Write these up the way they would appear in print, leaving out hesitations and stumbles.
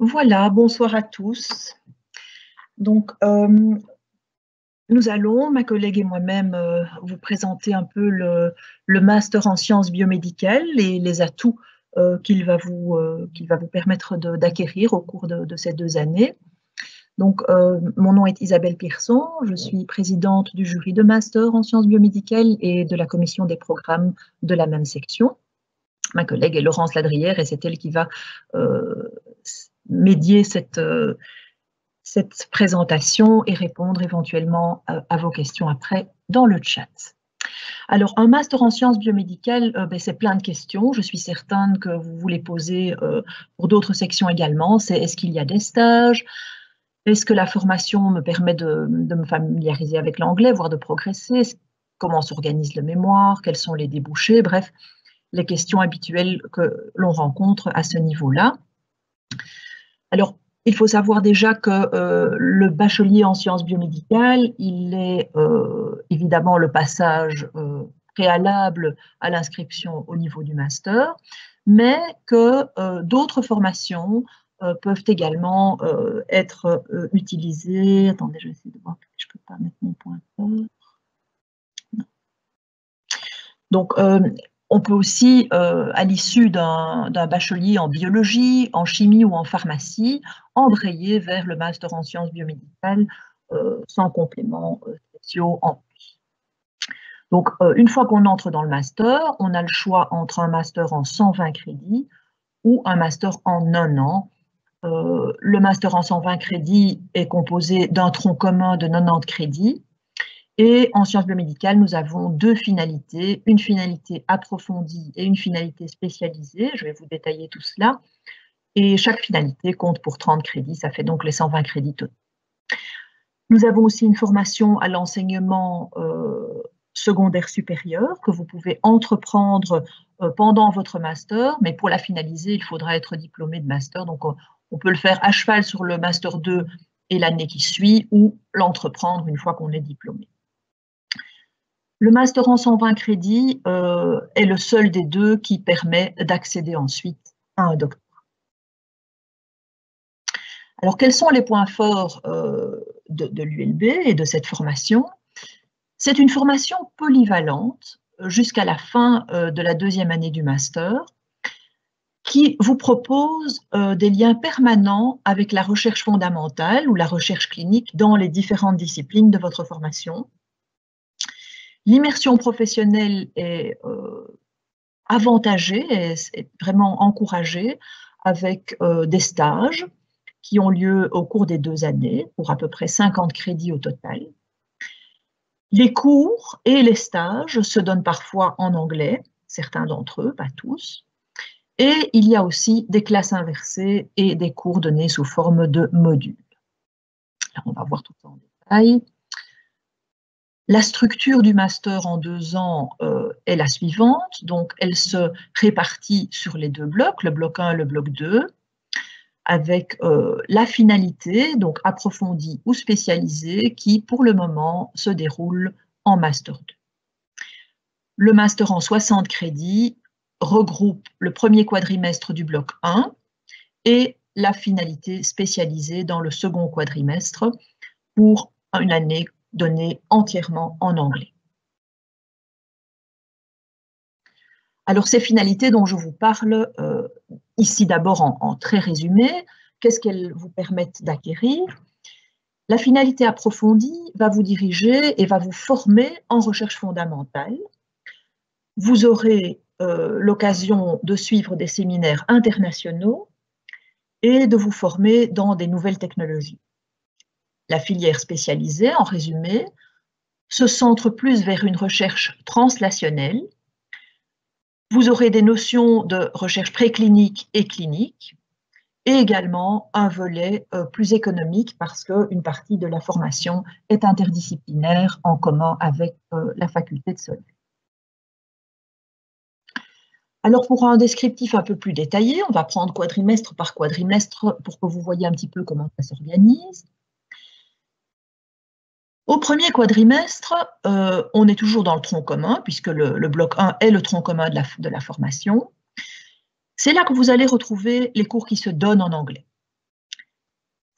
Voilà, bonsoir à tous. Donc, nous allons, ma collègue et moi-même, vous présenter un peu le master en sciences biomédicales et les atouts qu'il va vous permettre d'acquérir au cours de ces 2 années. Donc, mon nom est Isabelle Pearson, je suis présidente du jury de master en sciences biomédicales et de la commission des programmes de la même section. Ma collègue est Laurence Ladrière et c'est elle qui va médier cette présentation et répondre éventuellement à vos questions après dans le chat. Alors, un master en sciences biomédicales, c'est plein de questions. Je suis certaine que vous vous les posez pour d'autres sections également. C'est est-ce qu'il y a des stages? Est-ce que la formation me permet de me familiariser avec l'anglais, voire de progresser? Comment s'organise le mémoire? Quels sont les débouchés? Bref, les questions habituelles que l'on rencontre à ce niveau-là. Alors, il faut savoir déjà que le bachelier en sciences biomédicales, il est évidemment le passage préalable à l'inscription au niveau du master, mais que d'autres formations peuvent également être utilisées. Attendez, je vais essayer de voir si je ne peux pas mettre mon pointeur. Non. Donc, on peut aussi, à l'issue d'un bachelier en biologie, en chimie ou en pharmacie, embrayer vers le master en sciences biomédicales sans complément spéciaux en plus. Donc, une fois qu'on entre dans le master, on a le choix entre un master en 120 crédits ou un master en 1 an. Le master en 120 crédits est composé d'un tronc commun de 90 crédits. Et en sciences biomédicales, nous avons 2 finalités, une finalité approfondie et une finalité spécialisée. Je vais vous détailler tout cela. Et chaque finalité compte pour 30 crédits, ça fait donc les 120 crédits totaux. Nous avons aussi une formation à l'enseignement secondaire supérieur que vous pouvez entreprendre pendant votre master, mais pour la finaliser, il faudra être diplômé de master. Donc, on peut le faire à cheval sur le master 2 et l'année qui suit, ou l'entreprendre une fois qu'on est diplômé. Le master en 120 crédits est le seul des 2 qui permet d'accéder ensuite à un doctorat. Alors, quels sont les points forts de l'ULB et de cette formation? C'est une formation polyvalente jusqu'à la fin de la 2e année du master qui vous propose des liens permanents avec la recherche fondamentale ou la recherche clinique dans les différentes disciplines de votre formation. L'immersion professionnelle est avantagée, est vraiment encouragée avec des stages qui ont lieu au cours des 2 années pour à peu près 50 crédits au total. Les cours et les stages se donnent parfois en anglais, certains d'entre eux, pas tous. Et il y a aussi des classes inversées et des cours donnés sous forme de modules. Alors, on va voir tout ça en détail. La structure du master en 2 ans est la suivante. Donc, elle se répartit sur les 2 blocs, le bloc 1 et le bloc 2, avec la finalité, donc approfondie ou spécialisée, qui, pour le moment, se déroule en master 2. Le master en 60 crédits regroupe le premier quadrimestre du bloc 1 et la finalité spécialisée dans le second quadrimestre pour une année donnée entièrement en anglais. Alors, ces finalités dont je vous parle ici d'abord en très résumé, qu'est-ce qu'elles vous permettent d'acquérir? La finalité approfondie va vous diriger et va vous former en recherche fondamentale. Vous aurez l'occasion de suivre des séminaires internationaux et de vous former dans des nouvelles technologies. La filière spécialisée, en résumé, se centre plus vers une recherche translationnelle. Vous aurez des notions de recherche préclinique et clinique, et également un volet plus économique parce qu'une partie de la formation est interdisciplinaire en commun avec la faculté de Solvay. Alors, pour un descriptif un peu plus détaillé, on va prendre quadrimestre par quadrimestre pour que vous voyez un petit peu comment ça s'organise. Au premier quadrimestre, on est toujours dans le tronc commun, puisque le bloc 1 est le tronc commun de la formation. C'est là que vous allez retrouver les cours qui se donnent en anglais.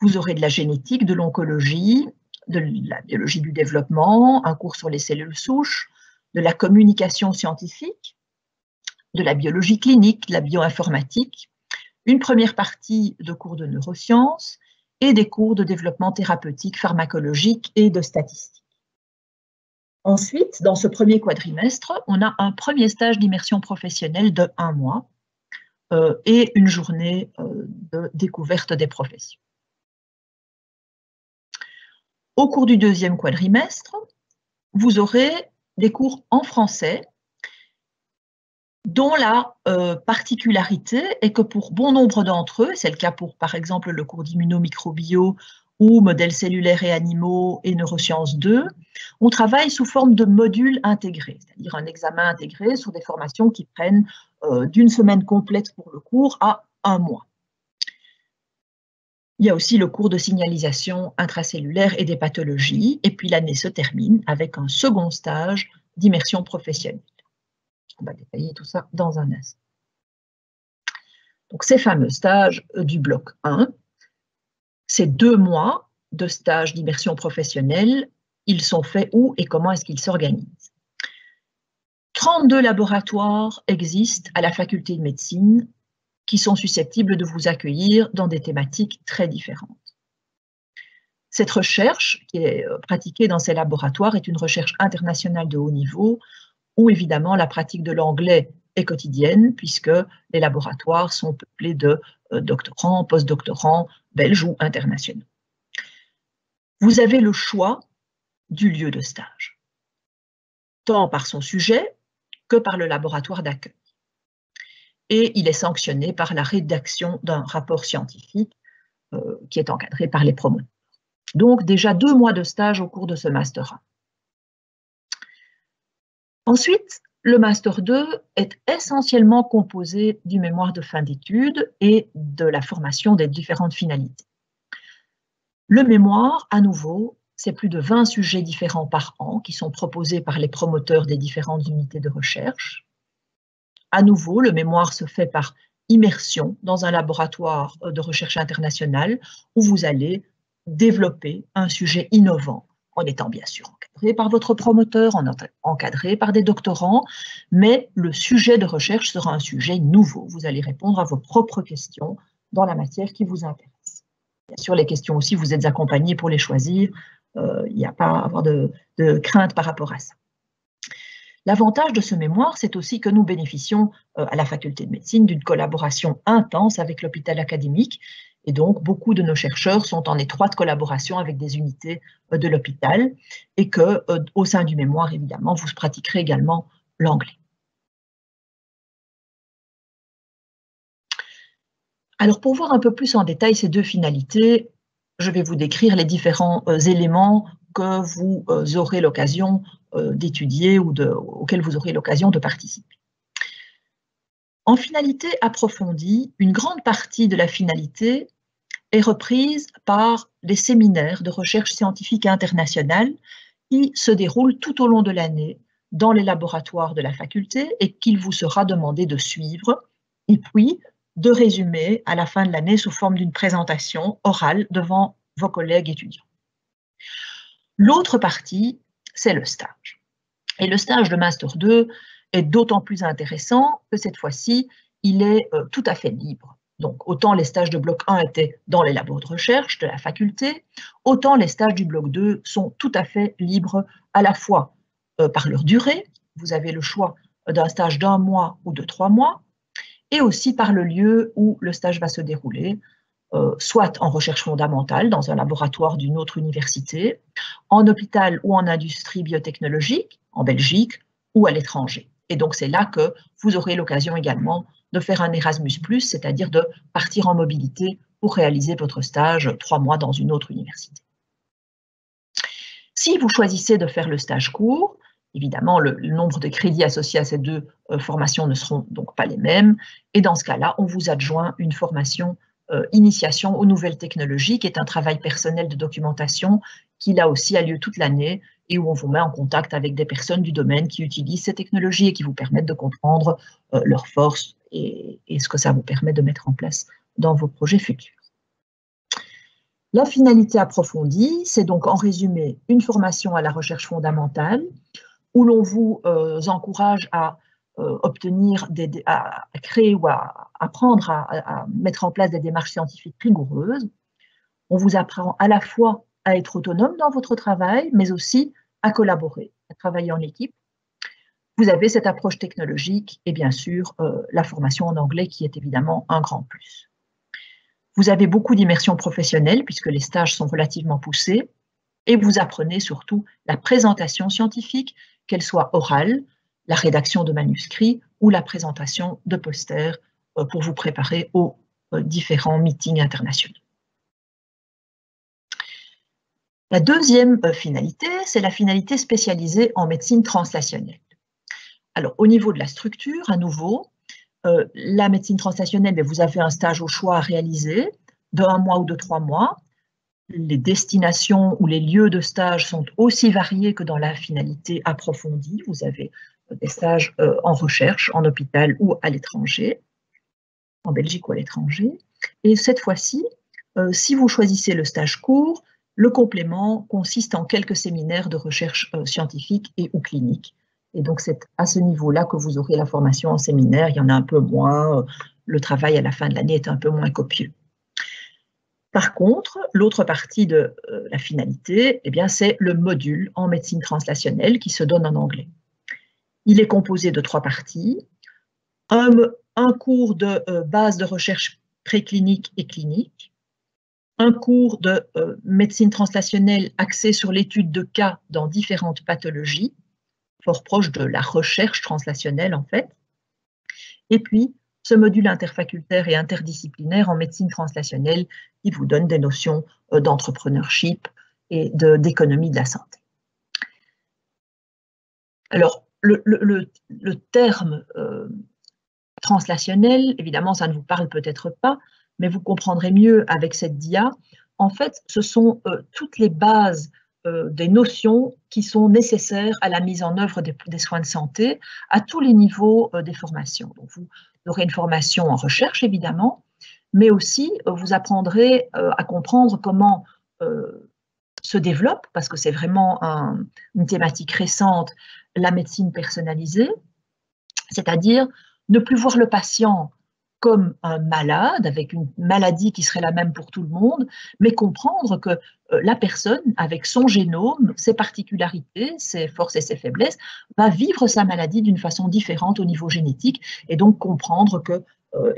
Vous aurez de la génétique, de l'oncologie, de la biologie du développement, un cours sur les cellules souches, de la communication scientifique, de la biologie clinique, de la bioinformatique, une première partie de cours de neurosciences et des cours de développement thérapeutique, pharmacologique et de statistique. Ensuite, dans ce premier quadrimestre, on a un premier stage d'immersion professionnelle de 1 mois et une journée de découverte des professions. Au cours du deuxième quadrimestre, vous aurez des cours en français dont la particularité est que pour bon nombre d'entre eux, c'est le cas pour par exemple le cours d'immunomicrobio ou modèles cellulaires et animaux et neurosciences 2, on travaille sous forme de modules intégrés, c'est-à-dire un examen intégré sur des formations qui prennent d'une semaine complète pour le cours à 1 mois. Il y a aussi le cours de signalisation intracellulaire et des pathologies, et puis l'année se termine avec un second stage d'immersion professionnelle. On va détailler tout ça dans un instant. Donc ces fameux stages du bloc 1, ces 2 mois de stage d'immersion professionnelle, ils sont faits où et comment est-ce qu'ils s'organisent? 32 laboratoires existent à la faculté de médecine qui sont susceptibles de vous accueillir dans des thématiques très différentes. Cette recherche qui est pratiquée dans ces laboratoires est une recherche internationale de haut niveau où évidemment la pratique de l'anglais est quotidienne puisque les laboratoires sont peuplés de doctorants, post-doctorants, belges ou internationaux. Vous avez le choix du lieu de stage, tant par son sujet que par le laboratoire d'accueil. Et il est sanctionné par la rédaction d'un rapport scientifique qui est encadré par les promoteurs. Donc déjà 2 mois de stage au cours de ce Master 1. Ensuite, le Master 2 est essentiellement composé du mémoire de fin d'études et de la formation des différentes finalités. Le mémoire, à nouveau, c'est plus de 20 sujets différents par an qui sont proposés par les promoteurs des différentes unités de recherche. À nouveau, le mémoire se fait par immersion dans un laboratoire de recherche internationale où vous allez développer un sujet innovant, en étant bien sûr encadré par votre promoteur, encadré par des doctorants, mais le sujet de recherche sera un sujet nouveau. Vous allez répondre à vos propres questions dans la matière qui vous intéresse. Bien sûr, les questions aussi, vous êtes accompagnés pour les choisir, il n'y a pas à avoir de crainte par rapport à ça. L'avantage de ce mémoire, c'est aussi que nous bénéficions à la faculté de médecine d'une collaboration intense avec l'hôpital académique et donc beaucoup de nos chercheurs sont en étroite collaboration avec des unités de l'hôpital et que au sein du mémoire, évidemment, vous pratiquerez également l'anglais. Alors pour voir un peu plus en détail ces 2 finalités, je vais vous décrire les différents éléments que vous aurez l'occasion d'étudier ou auxquels vous aurez l'occasion de participer. En finalité approfondie, une grande partie de la finalité est reprise par les séminaires de recherche scientifique internationale qui se déroulent tout au long de l'année dans les laboratoires de la faculté et qu'il vous sera demandé de suivre et puis de résumer à la fin de l'année sous forme d'une présentation orale devant vos collègues étudiants. L'autre partie, c'est le stage. Et le stage de Master 2 est d'autant plus intéressant que cette fois-ci, il est tout à fait libre. Donc, autant les stages de bloc 1 étaient dans les labos de recherche de la faculté, autant les stages du bloc 2 sont tout à fait libres à la fois par leur durée, vous avez le choix d'un stage d'1 mois ou de 3 mois, et aussi par le lieu où le stage va se dérouler, soit en recherche fondamentale dans un laboratoire d'une autre université, en hôpital ou en industrie biotechnologique, en Belgique ou à l'étranger. Et donc c'est là que vous aurez l'occasion également de faire un Erasmus+, c'est-à-dire de partir en mobilité pour réaliser votre stage 3 mois dans une autre université. Si vous choisissez de faire le stage court, évidemment, le nombre de crédits associés à ces 2 formations ne seront donc pas les mêmes. Et dans ce cas-là, on vous adjoint une formation initiation aux nouvelles technologies, qui est un travail personnel de documentation qui là aussi a lieu toute l'année et où on vous met en contact avec des personnes du domaine qui utilisent ces technologies et qui vous permettent de comprendre leurs forces et ce que ça vous permet de mettre en place dans vos projets futurs. La finalité approfondie, c'est donc en résumé une formation à la recherche fondamentale où l'on vous encourage à obtenir, à créer ou à apprendre à mettre en place des démarches scientifiques rigoureuses. On vous apprend à la fois à être autonome dans votre travail, mais aussi à collaborer, à travailler en équipe. Vous avez cette approche technologique et bien sûr la formation en anglais qui est évidemment un grand plus. Vous avez beaucoup d'immersion professionnelle puisque les stages sont relativement poussés et vous apprenez surtout la présentation scientifique, qu'elle soit orale, la rédaction de manuscrits ou la présentation de posters pour vous préparer aux différents meetings internationaux. La deuxième finalité, c'est la finalité spécialisée en médecine translationnelle. Alors, au niveau de la structure, à nouveau, la médecine translationnelle, vous avez un stage au choix à réaliser de 1 mois ou de 3 mois. Les destinations ou les lieux de stage sont aussi variés que dans la finalité approfondie. Vous avez des stages en recherche, en hôpital ou à l'étranger, en Belgique ou à l'étranger. Et cette fois-ci, si vous choisissez le stage court, le complément consiste en quelques séminaires de recherche scientifique et ou clinique. Et donc, c'est à ce niveau-là que vous aurez la formation en séminaire. Il y en a un peu moins. Le travail à la fin de l'année est un peu moins copieux. Par contre, l'autre partie de la finalité, eh bien, c'est le module en médecine translationnelle qui se donne en anglais. Il est composé de 3 parties. Un cours de base de recherche préclinique et clinique, un cours de médecine translationnelle axé sur l'étude de cas dans différentes pathologies, fort proche de la recherche translationnelle en fait, et puis ce module interfacultaire et interdisciplinaire en médecine translationnelle qui vous donne des notions d'entrepreneurship et d'économie de la santé. Alors, le terme translationnel, évidemment, ça ne vous parle peut-être pas, mais vous comprendrez mieux avec cette dia. En fait, ce sont toutes les bases des notions qui sont nécessaires à la mise en œuvre des soins de santé à tous les niveaux des formations. Donc, vous aurez une formation en recherche, évidemment, mais aussi vous apprendrez à comprendre comment se développe, parce que c'est vraiment une thématique récente, la médecine personnalisée, c'est-à-dire ne plus voir le patient comme un malade, avec une maladie qui serait la même pour tout le monde, mais comprendre que la personne, avec son génome, ses particularités, ses forces et ses faiblesses, va vivre sa maladie d'une façon différente au niveau génétique, et donc comprendre que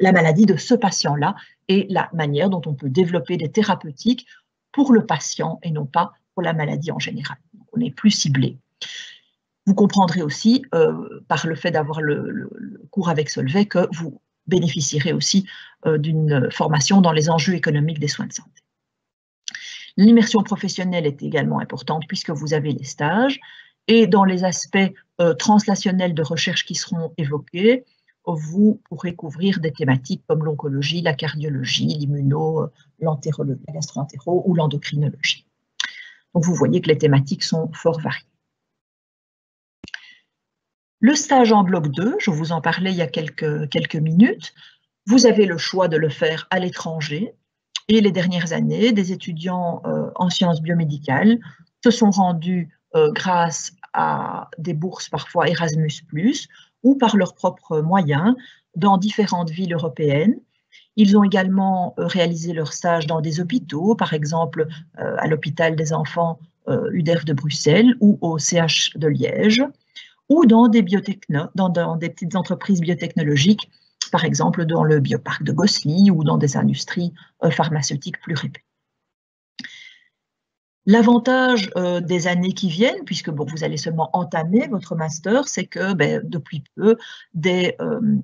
la maladie de ce patient-là est la manière dont on peut développer des thérapeutiques pour le patient et non pas pour la maladie en général. Donc, on est plus ciblé. Vous comprendrez aussi, par le fait d'avoir le cours avec Solvay, que vous bénéficierez aussi d'une formation dans les enjeux économiques des soins de santé. L'immersion professionnelle est également importante puisque vous avez les stages et dans les aspects translationnels de recherche qui seront évoqués, vous pourrez couvrir des thématiques comme l'oncologie, la cardiologie, l'immuno, l'entérologie, la gastro-entéro ou l'endocrinologie. Donc vous voyez que les thématiques sont fort variées. Le stage en bloc 2, je vous en parlais il y a quelques minutes, vous avez le choix de le faire à l'étranger et les dernières années, des étudiants en sciences biomédicales se sont rendus grâce à des bourses parfois Erasmus+, ou par leurs propres moyens dans différentes villes européennes. Ils ont également réalisé leur stage dans des hôpitaux, par exemple à l'hôpital des enfants UDEF de Bruxelles ou au CH de Liège, ou dans des dans des petites entreprises biotechnologiques, par exemple dans le bioparc de Gosselies ou dans des industries pharmaceutiques plus réputées. L'avantage des années qui viennent, puisque bon, vous allez seulement entamer votre master, c'est que depuis peu, des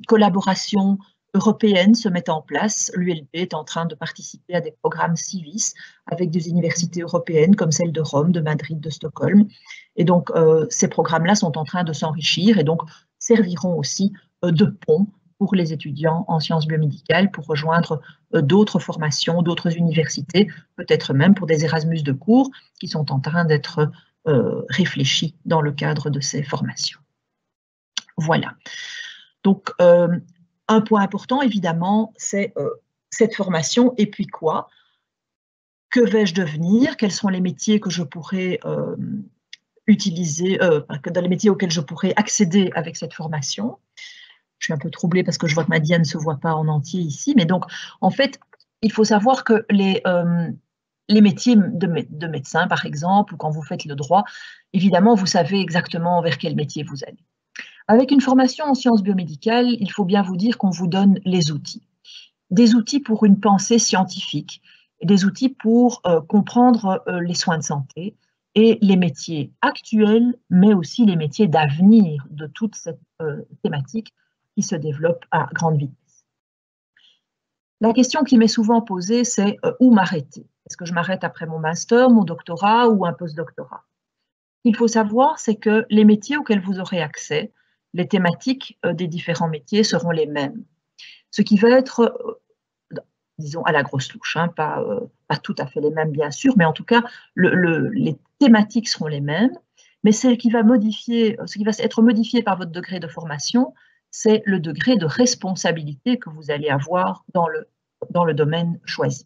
collaborations européennes se mettent en place. L'ULB est en train de participer à des programmes CIVIS avec des universités européennes comme celle de Rome, de Madrid, de Stockholm. Et donc, ces programmes-là sont en train de s'enrichir et donc serviront aussi de pont pour les étudiants en sciences biomédicales pour rejoindre d'autres formations, d'autres universités, peut-être même pour des Erasmus de cours qui sont en train d'être réfléchis dans le cadre de ces formations. Voilà. Donc, un point important, évidemment, c'est cette formation. Et puis quoi? que vais-je devenir, quels sont les métiers que je pourrais utiliser, dans les métiers auxquels je pourrais accéder avec cette formation. Je suis un peu troublée parce que je vois que ma dia ne se voit pas en entier ici, mais donc, en fait, il faut savoir que les métiers de médecin, par exemple, ou quand vous faites le droit, évidemment, vous savez exactement vers quel métier vous allez. Avec une formation en sciences biomédicales, il faut bien vous dire qu'on vous donne les outils. Des outils pour une pensée scientifique, des outils pour comprendre les soins de santé et les métiers actuels, mais aussi les métiers d'avenir de toute cette thématique qui se développe à grande vitesse. La question qui m'est souvent posée, c'est où m'arrêter? Est-ce que je m'arrête après mon master, mon doctorat ou un post-doctorat? Ce qu'il faut savoir, c'est que les métiers auxquels vous aurez accès, les thématiques des différents métiers seront les mêmes. Ce qui va être, disons, à la grosse louche, hein, pas tout à fait les mêmes, bien sûr, mais en tout cas, les thématiques seront les mêmes. Mais ce qui va être modifié par votre degré de formation, c'est le degré de responsabilité que vous allez avoir dans le domaine choisi.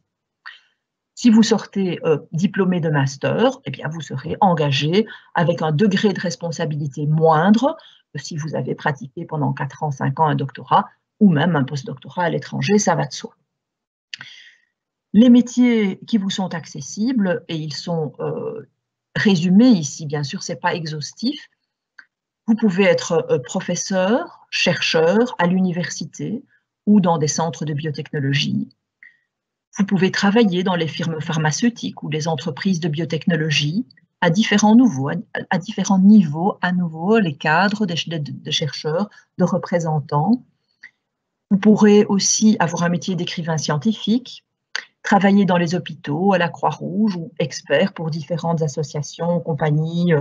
Si vous sortez diplômé de master, eh bien, vous serez engagé avec un degré de responsabilité moindre que si vous avez pratiqué pendant 4 ans, 5 ans un doctorat ou même un postdoctorat à l'étranger, ça va de soi. Les métiers qui vous sont accessibles, et ils sont résumés ici, bien sûr, ce n'est pas exhaustif. Vous pouvez être professeur, chercheur à l'université ou dans des centres de biotechnologie. Vous pouvez travailler dans les firmes pharmaceutiques ou les entreprises de biotechnologie à différents niveaux, à nouveau, les cadres de chercheurs, de représentants. Vous pourrez aussi avoir un métier d'écrivain scientifique, travailler dans les hôpitaux, à la Croix-Rouge ou expert pour différentes associations, compagnies,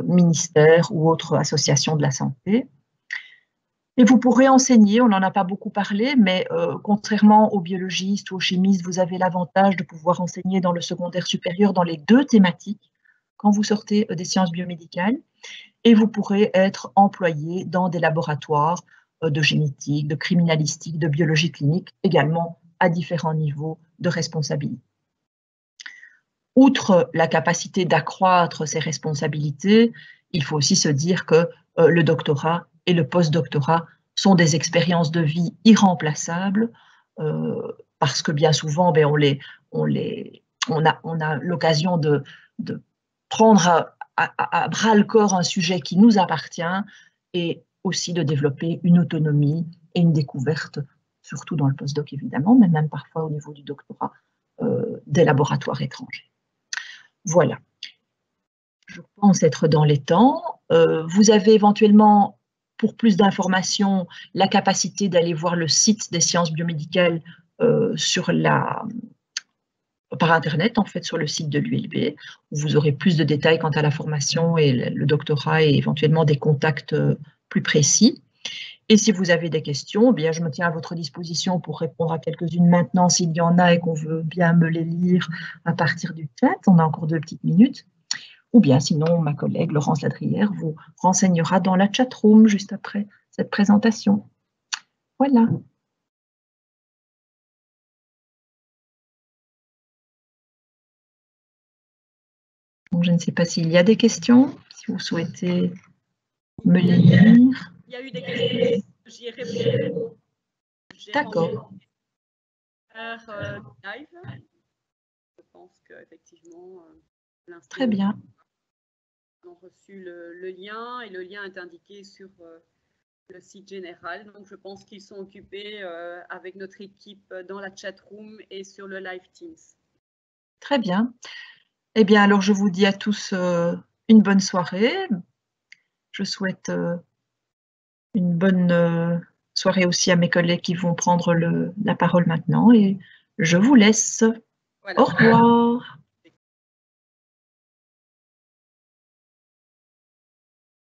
ministères ou autres associations de la santé. Et vous pourrez enseigner, on n'en a pas beaucoup parlé, mais contrairement aux biologistes ou aux chimistes, vous avez l'avantage de pouvoir enseigner dans le secondaire supérieur dans les 2 thématiques quand vous sortez des sciences biomédicales. Et vous pourrez être employé dans des laboratoires de génétique, de criminalistique, de biologie clinique, également à différents niveaux de responsabilité. Outre la capacité d'accroître ses responsabilités, il faut aussi se dire que le doctorat et le post-doctorat sont des expériences de vie irremplaçables parce que bien souvent, on a l'occasion de prendre à bras-le-corps un sujet qui nous appartient et aussi de développer une autonomie et une découverte, surtout dans le post-doc évidemment, mais même parfois au niveau du doctorat, des laboratoires étrangers. Voilà. Je pense être dans les temps. Vous avez éventuellement, pour plus d'informations, la capacité d'aller voir le site des sciences biomédicales par Internet, en fait, sur le site de l'ULB, où vous aurez plus de détails quant à la formation et le doctorat et éventuellement des contacts plus précis. Et si vous avez des questions, bien, je me tiens à votre disposition pour répondre à quelques-unes maintenant s'il y en a et qu'on veut bien me les lire à partir du chat. On a encore 2 petites minutes. Ou bien sinon, ma collègue Laurence Ladrière vous renseignera dans la chatroom juste après cette présentation. Voilà. Donc, je ne sais pas s'il y a des questions, si vous souhaitez me les lire. Il y a eu des questions, j'y ai répondu. D'accord. Live. Je pense qu'effectivement, très bien. Ils ont reçu le lien et le lien est indiqué sur le site général. Donc, je pense qu'ils sont occupés avec notre équipe dans la chatroom et sur le live Teams. Très bien. Eh bien, alors, je vous dis à tous une bonne soirée. Je souhaite une bonne soirée aussi à mes collègues qui vont prendre la parole maintenant et je vous laisse. Voilà. Au revoir.